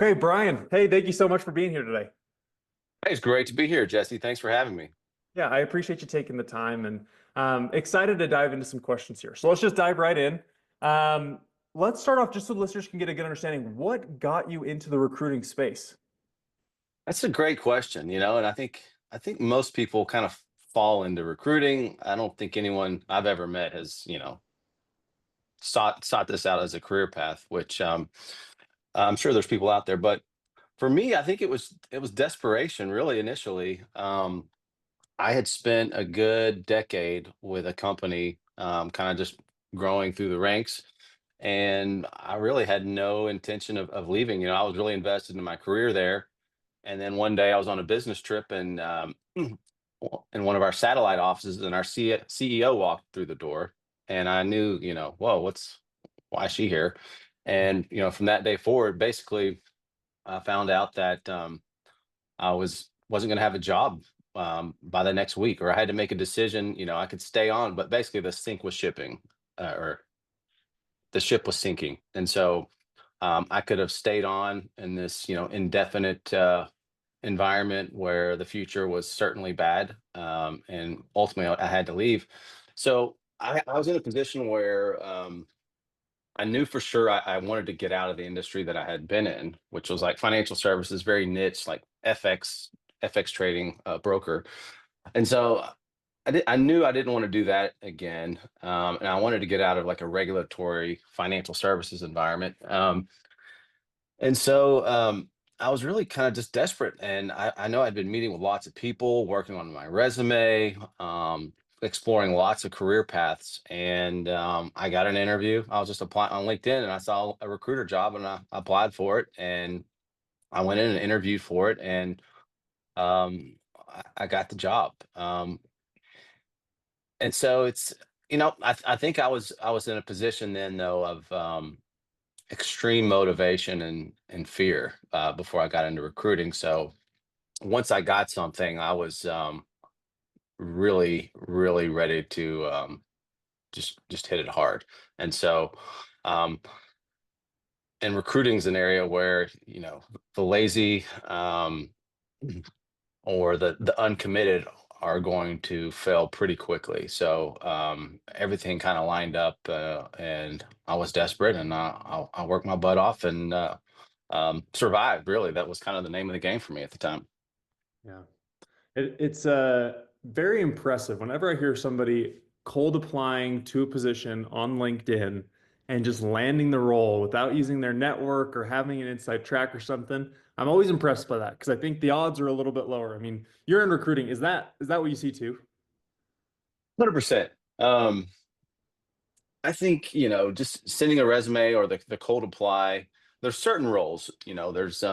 Okay, Brian. Hey, thank you so much for being here today. Hey, it's great to be here, Jesse. Thanks for having me. Yeah, I appreciate you taking the time and excited to dive into some questions here. So let's just dive right in. Um, let's start off just so the listeners can get a good understanding. What got you into the recruiting space? That's a great question, and I think most people kind of fall into recruiting. I don't think anyone I've ever met has, sought this out as a career path, which I'm sure there's people out there. But for me, I think it was desperation really initially. I had spent a good decade with a company, kind of just growing through the ranks. And I really had no intention of leaving. I was really invested in my career there. And then one day I was on a business trip and in one of our satellite offices, and our CEO walked through the door, and I knew, whoa, why is she here? And from that day forward, basically, I found out that I wasn't going to have a job by the next week, or I had to make a decision. I could stay on, but basically or the ship was sinking, and so I could have stayed on in this, indefinite environment where the future was certainly bad, and ultimately I had to leave. So I was in a position where I knew for sure I wanted to get out of the industry that I had been in, which was like financial services, very niche, like FX trading, broker. And so I knew I didn't want to do that again, and I wanted to get out of like a regulatory financial services environment. And so I was really kind of just desperate. And I know I'd been meeting with lots of people, working on my resume, exploring lots of career paths. And I got an interview. I was just applying on LinkedIn, and I saw a recruiter job, and I applied for it. And I went in and interviewed for it. And I got the job. And so I think I was in a position then, though, of extreme motivation and fear before I got into recruiting. So once I got something, I was really, really ready to just hit it hard. And so, um, and recruiting is an area where the lazy, or the uncommitted are going to fail pretty quickly. So everything kind of lined up, and I was desperate, and I worked my butt off and survived. Really, that was kind of the name of the game for me at the time. Yeah. It's very impressive whenever I hear somebody cold applying to a position on LinkedIn and just landing the role without using their network or having an inside track or something. I'm always impressed by that because I think the odds are a little bit lower. I mean, you're in recruiting. Is that what you see too? 100%. I think just sending a resume or the cold apply. There's certain roles. There's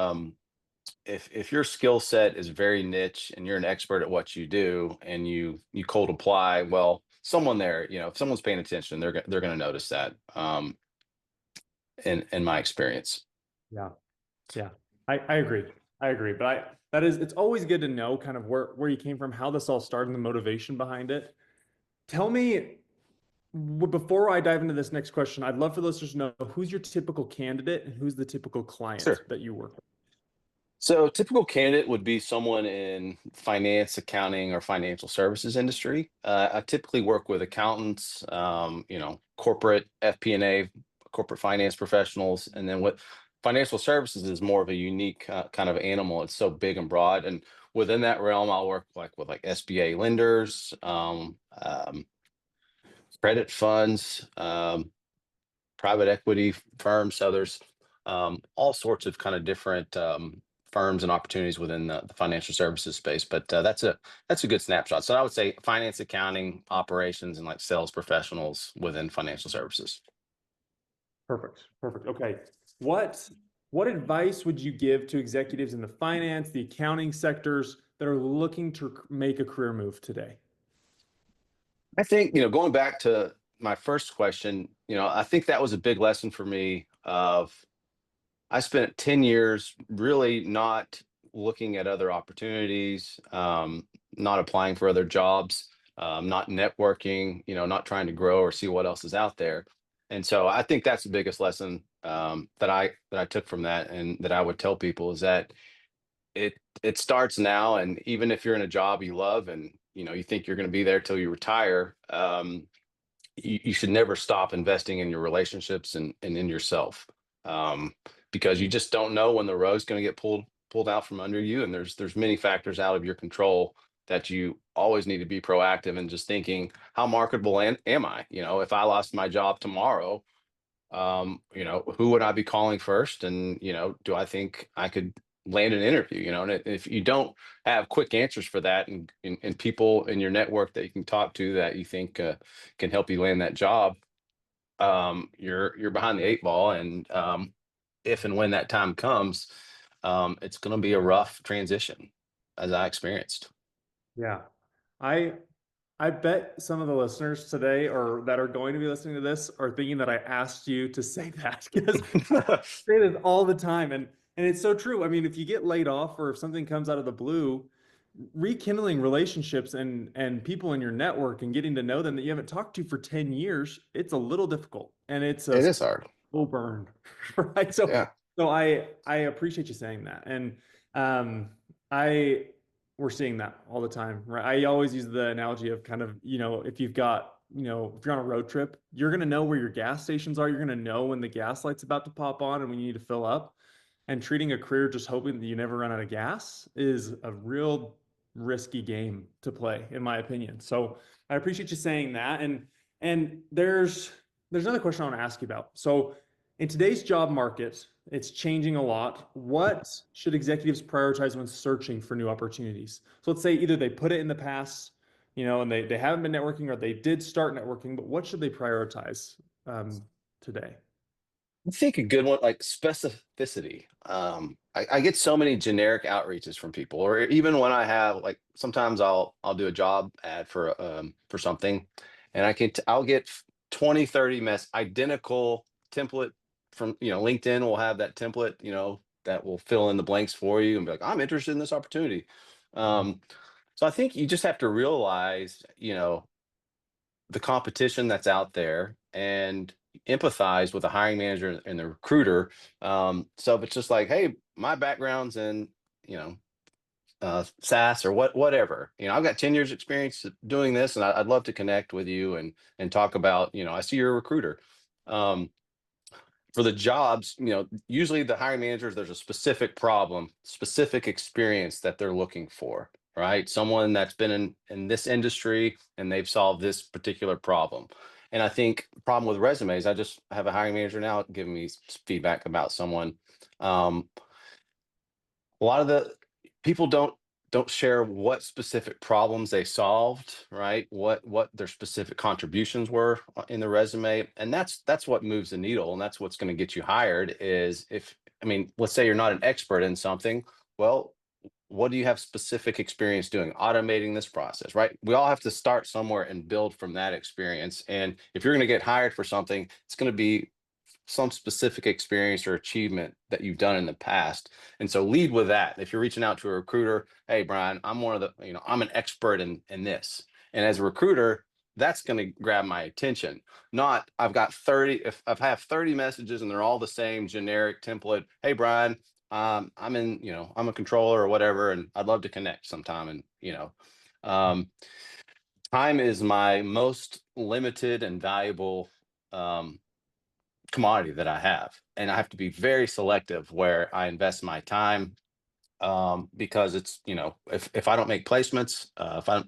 if your skill set is very niche and you're an expert at what you do, and you cold apply, well, someone there, if someone's paying attention, they're going to notice that. In my experience. Yeah. Yeah, I agree. I agree. But it's always good to know kind of where you came from, how this all started, and the motivation behind it. Tell me, before I dive into this next question, I'd love for listeners to know who's your typical candidate and who's the typical client Sure. that you work with. So typical candidate would be someone in finance, accounting, or financial services industry. I typically work with accountants, corporate FP&A, corporate finance professionals, and then what financial services is more of a unique kind of animal. It's so big and broad, and within that realm, I'll work like with like SBA lenders, credit funds, private equity firms. So there's all sorts of kind of different firms and opportunities within the financial services space. But that's a good snapshot. So I would say finance, accounting, operations, and like sales professionals within financial services. Perfect. Perfect. Okay. What what advice would you give to executives in the finance, the accounting sectors that are looking to make a career move today? I think going back to my first question, I think that was a big lesson for me. Of I spent 10 years really not looking at other opportunities, not applying for other jobs, not networking, not trying to grow or see what else is out there. And so I think that's the biggest lesson that I took from that, and that I would tell people, is that it starts now. And even if you're in a job you love, and you think you're going to be there till you retire, you should never stop investing in your relationships and in yourself, um, because you just don't know when the rug's going to get pulled out from under you. And there's many factors out of your control, that you always need to be proactive and just thinking, how marketable am I? If I lost my job tomorrow, who would I be calling first? And, do I think I could land an interview? And if you don't have quick answers for that, and people in your network that you can talk to, that you think can help you land that job, you're behind the eight ball. And if and when that time comes, it's going to be a rough transition, as I experienced. Yeah. I I bet some of the listeners today, or that are going to be listening to this, are thinking that I asked you to say that, because say this all the time, and it's so true. I mean, if you get laid off, or if something comes out of the blue, rekindling relationships and people in your network and getting to know them that you haven't talked to for 10 years, it's a little difficult, and it's a It is hard. slow burn, right? So Yeah. I appreciate you saying that. And I we're seeing that all the time, right? I always use the analogy of kind of, if you've got, if you're on a road trip, you're going to know where your gas stations are. You're going to know when the gas light's about to pop on and when you need to fill up. And treating a career just hoping that you never run out of gas is a real risky game to play, in my opinion. So I appreciate you saying that. And there's another question I want to ask you about. So in today's job market, it's changing a lot. What should executives prioritize when searching for new opportunities? So let's say either they put it in the past, and they haven't been networking, or they did start networking, but what should they prioritize today? I think a good one, like specificity. I get so many generic outreaches from people, or even when I have, like, sometimes I'll do a job ad for something, and I'll get 20, 30 identical template from, LinkedIn will have that template, that will fill in the blanks for you and be like, I'm interested in this opportunity. Um, so I think you just have to realize, the competition that's out there, and empathize with the hiring manager and the recruiter. So if it's just like, hey, my background's in, you know, SaaS or whatever, I've got 10 years experience doing this, and I'd love to connect with you and talk about, I see you're a recruiter. Um, for the jobs, usually the hiring managers, there's a specific problem, specific experience that they're looking for, right? Someone that's been in this industry and they've solved this particular problem. And I think the problem with resumes, I just have a hiring manager now giving me feedback about someone. Um, a lot of the people don't share what specific problems they solved, right? What their specific contributions were in the resume. And that's what moves the needle, and that's what's going to get you hired. Is if I mean, let's say you're not an expert in something. Well, what do you have specific experience doing, automating this process, right? We all have to start somewhere and build from that experience. And if you're going to get hired for something, it's going to be some specific experience or achievement that you've done in the past. And so lead with that. If you're reaching out to a recruiter, hey, Brian, I'm one of the, I'm an expert in this. And as a recruiter, that's going to grab my attention. Not I've got 30, if I have 30 messages and they're all the same generic template. Hey, Brian, I'm a controller or whatever, and I'd love to connect sometime. And, um, time is my most limited and valuable um, commodity that I have. And I have to be very selective where I invest my time, because it's, if I don't make placements,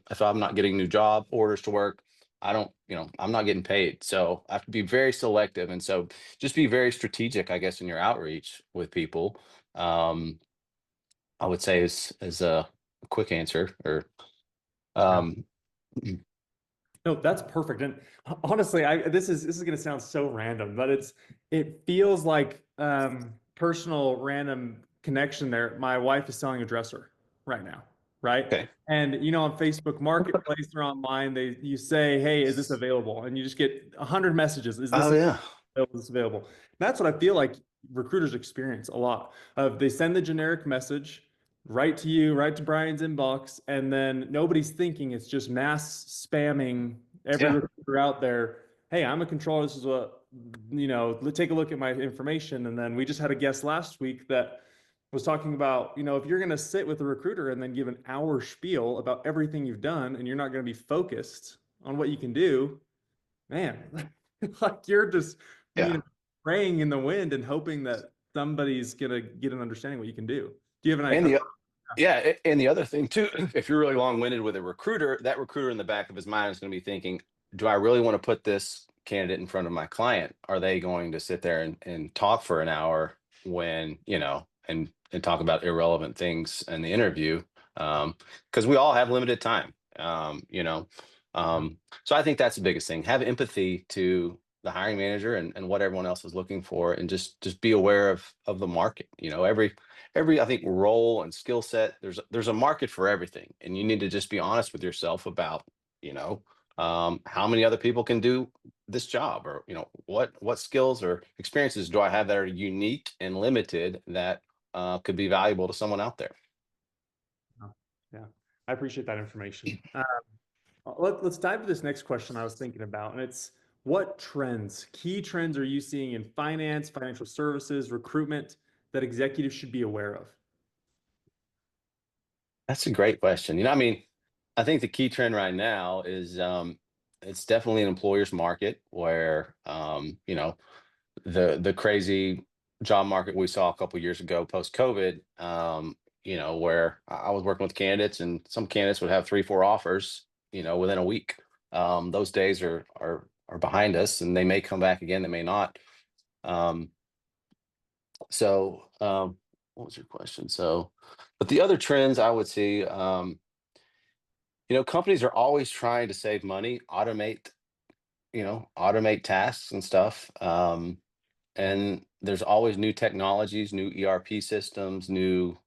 if I'm not getting new job orders to work, I don't, I'm not getting paid. So I have to be very selective. And so just be very strategic, I guess, in your outreach with people. Um, I would say is a quick answer. Or Yeah. um, No, that's perfect. And honestly, this is going to sound so random, but it feels like personal random connection there. My wife is selling a dresser right now, right? okay. And on Facebook Marketplace or online, you say, "Hey, is this available?" And you just get 100 messages. Is Oh this yeah. available? Is this available? And that's what I feel like recruiters experience a lot. They send the generic message right to you, right to Brian's inbox, and then nobody's thinking. It's just mass spamming every Yeah. recruiter out there. Hey, I'm a controller. take a look at my information. And then we just had a guest last week that was talking about, if you're going to sit with a recruiter and then give an hour spiel about everything you've done and you're not going to be focused on what you can do, man, like you're just, Yeah. praying in the wind and hoping that somebody's going to get an understanding what you can do. Do you have an And idea? and the other thing too, if you're really long-winded with a recruiter, that recruiter in the back of his mind is going to be thinking, do I really want to put this candidate in front of my client? Are they going to sit there and talk for an hour when, and talk about irrelevant things in the interview? Because we all have limited time. So I think that's the biggest thing. Have empathy to the hiring manager and what everyone else is looking for, and just be aware of the market. Every I think role and skill set, there's a market for everything, and you need to just be honest with yourself about how many other people can do this job, or what skills or experiences do I have that are unique and limited that could be valuable to someone out there. Oh, yeah, I appreciate that information. Let's dive to this next question I was thinking about, and it's what key trends are you seeing in finance, financial services, recruitment that executives should be aware of? That's a great question. I think the key trend right now is it's definitely an employer's market where the crazy job market we saw a couple years ago post COVID, where I was working with candidates, and some candidates would have 3, 4 offers, within a week. Those days are behind us, and they may come back again, they may not. Um, what was your question? But the other trends I would see, companies are always trying to save money, automate tasks and stuff. And there's always new technologies, new ERP systems, new,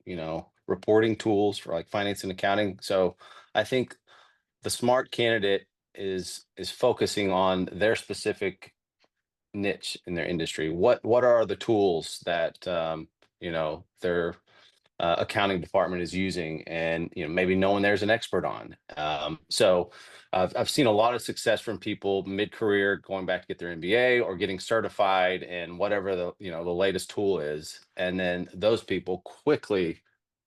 reporting tools for like finance and accounting. So I think the smart candidate is focusing on their specific niche in their industry. What are the tools that their accounting department is using, and maybe no one there's an expert on. So I've seen a lot of success from people mid-career going back to get their MBA or getting certified in whatever the latest tool is, and then those people quickly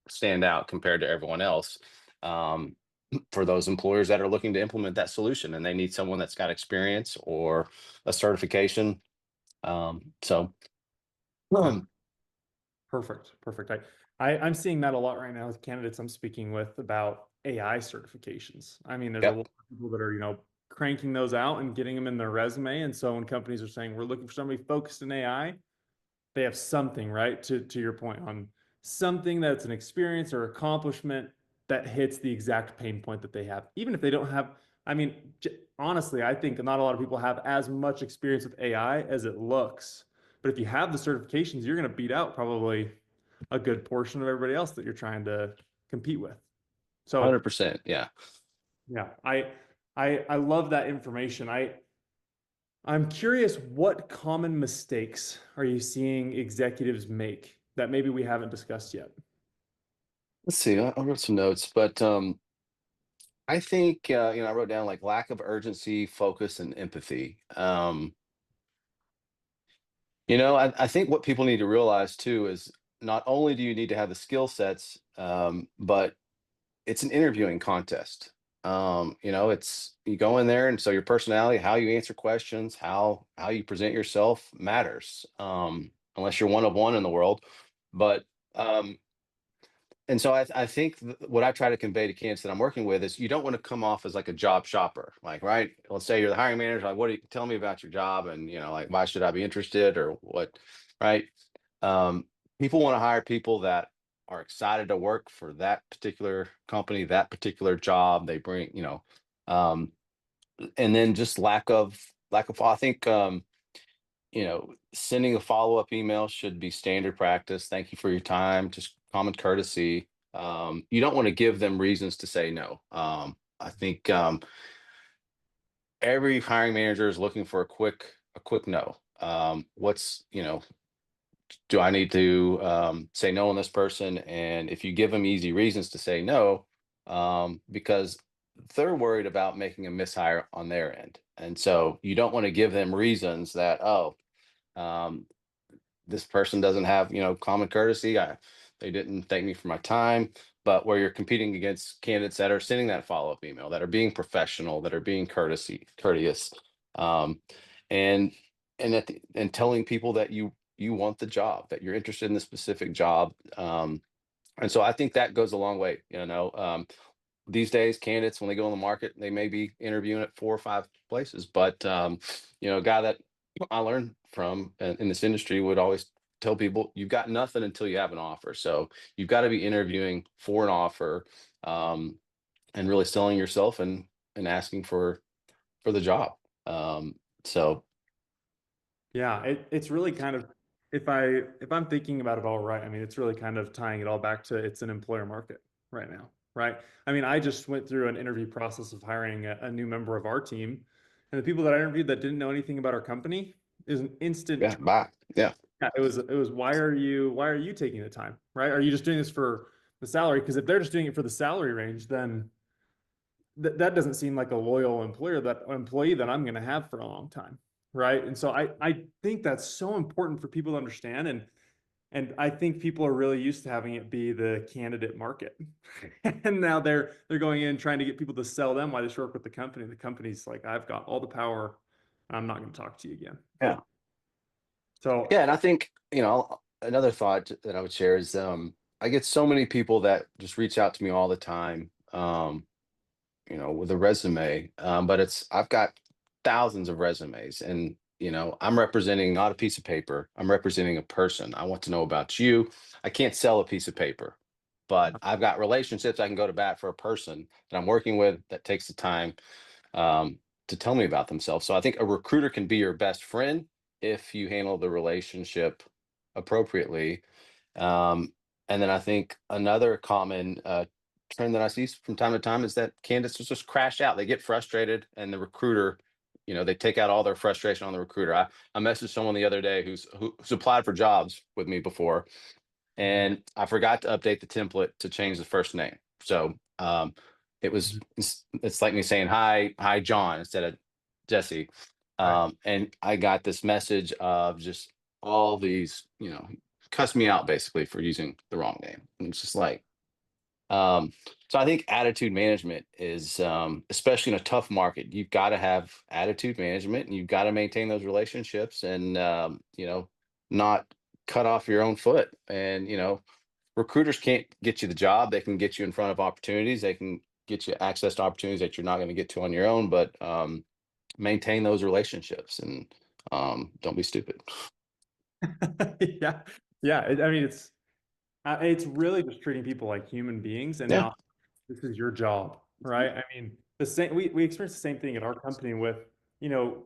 stand out compared to everyone else. Um, for those employers that are looking to implement that solution and they need someone that's got experience or a certification. So Yeah, um, perfect, perfect. I'm seeing that a lot right now with candidates I'm speaking with about AI certifications. I mean, there's a yep, lot of people that are, cranking those out and getting them in their resume. And so when companies are saying we're looking for somebody focused in AI, they have something, right? To your point, on something that's an experience or accomplishment that hits the exact pain point that they have. Even if they don't have, I mean, honestly, I think not a lot of people have as much experience with AI as it looks. But if you have the certifications, you're going to beat out probably a good portion of everybody else that you're trying to compete with. So 100%. Yeah. yeah, I love that information. I'm curious, what common mistakes are you seeing executives make that maybe we haven't discussed yet? Let's see. I wrote some notes, but I think I wrote down like lack of urgency, focus, and empathy. I think what people need to realize too is not only do you need to have the skill sets, but it's an interviewing contest. It's you go in there, and so your personality, how you answer questions, how you present yourself matters. Unless you're one of one in the world, but um, and so I think what I try to convey to candidates that I'm working with is you don't want to come off as like a job shopper. Like, right? Let's say you're the hiring manager. Like, what do you tell me about your job? And like, why should I be interested or what? Right? Um, People want to hire people that are excited to work for that particular company, that particular job. They bring, um, and then just lack of. I think sending a follow-up email should be standard practice. Thank you for your time, just common courtesy. You don't want to give them reasons to say no. I think every hiring manager is looking for a quick no. Do I need to say no on this person? And if you give them easy reasons to say no, because they're worried about making a mishire on their end. And so you don't want to give them reasons that, oh, um, this person doesn't have, common courtesy. They didn't thank me for my time. But where you're competing against candidates that are sending that follow-up email, that are being professional, that are being courteous, um, and and telling people that you want the job, that you're interested in the specific job. And so I think that goes a long way. These days, candidates, when they go on the market, they may be interviewing at 4 or 5 places, but a guy that I learned from in this industry would always tell people, you've got nothing until you have an offer. So you've got to be interviewing for an offer, um, and really selling yourself and asking for the job. So Yeah, it's really kind of, if I'm thinking about it all right, I mean, it's really kind of tying it all back to it's an employer market right now, right? I mean, I just went through an interview process of hiring a new member of our team, and the people that I interviewed that didn't know anything about our company is an instant yeah, turn. bye. Yeah, Yeah, it was why are you taking the time, right? Are you just doing this for the salary? Because if they're just doing it for the salary range, then that doesn't seem like a loyal employee that I'm going to have for a long time, right? And so I think that's so important for people to understand, and I think people are really used to having it be the candidate market, and now they're going in trying to get people to sell them why they should work with the company. The company's like, I've got all the power, and I'm not going to talk to you again. yeah, So yeah. And I think another thought that I would share is I get so many people that just reach out to me all the time. With a resume. But I've got thousands of resumes, and I'm representing not a piece of paper. I'm representing a person. I want to know about you. I can't sell a piece of paper, but I've got relationships. I can go to bat for a person that I'm working with that takes the time to tell me about themselves. So I think a recruiter can be your best friend if you handle the relationship appropriately. um, and then I think another common trend that I see from time to time is that candidates just crash out. They get frustrated, and the recruiter, they take out all their frustration on the recruiter. I messaged someone the other day who's applied for jobs with me before, and I forgot to update the template to change the first name. So it's like me saying hi John instead of Jesse. right. And I got this message of just all these, cuss me out basically for using the wrong name. And it's just like, so I think attitude management is, especially in a tough market, you've got to have attitude management, and you've got to maintain those relationships, and not cut off your own foot. And recruiters can't get you the job. They can get you in front of opportunities. They can get you access to opportunities that you're not going to get to on your own. But maintain those relationships, and don't be stupid. Yeah, yeah. I mean, it's really just treating people like human beings, and Yeah. now this is your job, right? I mean, the same we experience the same thing at our company with,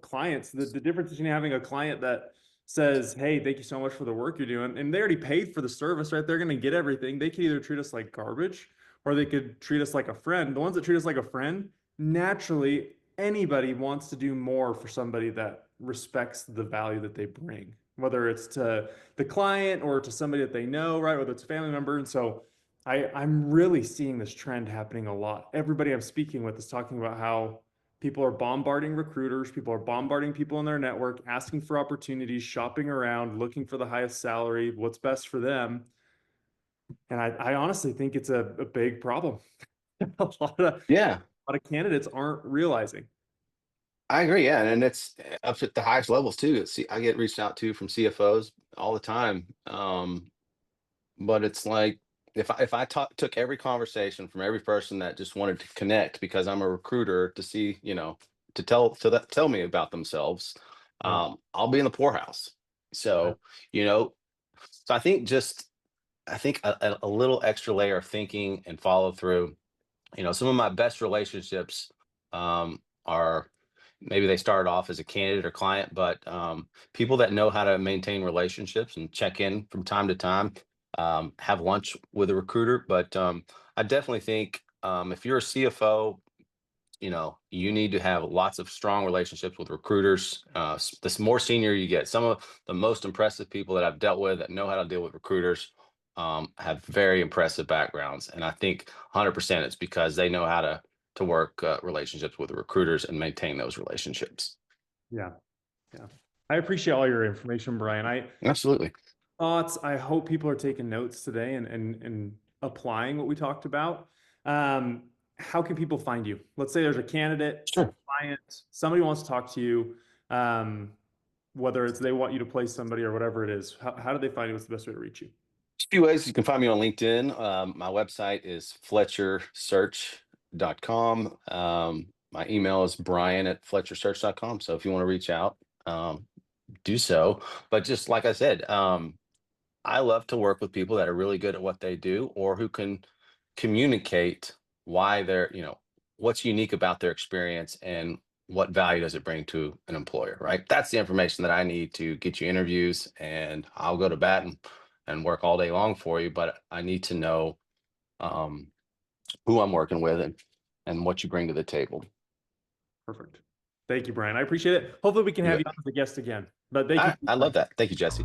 clients. The difference between having a client that says, "Hey, thank you so much for the work you're doing," and they already paid for the service, right? They're going to get everything. They could either treat us like garbage or they could treat us like a friend. The ones that treat us like a friend, naturally, anybody wants to do more for somebody that respects the value that they bring, whether it's to the client or to somebody that they know, right? Whether it's a family member. And so I'm really seeing this trend happening a lot. Everybody I'm speaking with is talking about how people are bombarding recruiters, people are bombarding people in their network, asking for opportunities, shopping around, looking for the highest salary, what's best for them. And I honestly think it's a big problem. A lot of Yeah, a lot of candidates aren't realizing. I agree. Yeah, and it's up at the highest levels too. See, I get reached out to from CFOs all the time. But it's like, if I took every conversation from every person that just wanted to connect because I'm a recruiter to see, tell me about themselves, Yeah. I'll be in the poorhouse. Right. So, you know, so I think a little extra layer of thinking and follow through. Some of my best relationships are, maybe they started off as a candidate or client, but people that know how to maintain relationships and check in from time to time, have lunch with a recruiter. But I definitely think, if you're a CFO, you need to have lots of strong relationships with recruiters. The more senior you get, some of the most impressive people that I've dealt with that know how to deal with recruiters have very impressive backgrounds. And I think 100% it's because they know how to to work relationships with recruiters and maintain those relationships. Yeah. Yeah. I appreciate all your information, Bryan. Absolutely. I hope people are taking notes today and applying what we talked about. How can people find you? Let's say there's a candidate, a Sure. client, somebody wants to talk to you, whether it's they want you to place somebody or whatever it is. How do they find you? What's the best way to reach you? A few ways you can find me on LinkedIn. My website is fletchersearch.com. My email is brian@fletchersearch.com. So if you want to reach out, do so. But just like I said, I love to work with people that are really good at what they do or who can communicate why they're, what's unique about their experience and what value does it bring to an employer, right? That's the information that I need to get you interviews, and I'll go to bat and work all day long for you. But I need to know um, who I'm working with and what you bring to the table. Perfect. Thank you, Bryan. I appreciate it. Hopefully we can You have you bet. on as a guest again. But thank you I, for your I love time. that. Thank you, Jesse.